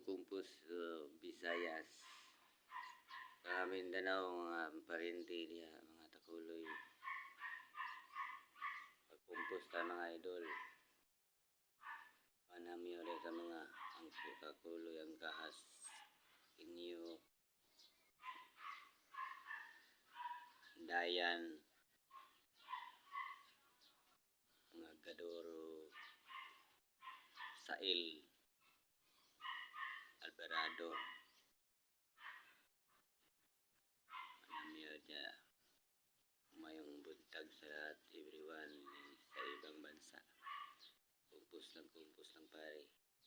kumpus Visayas. Mindanao, mga parente niya, mga takuloy. Pagkumpus ta mga idol. Panami ulit sa mga ang takuloy, ang kahas, inyo, dayan, mga gadoro, sail, alberado. Panami ulit mayong buntag sa lahat, everyone sa ibang bansa. Kumpus lang pare.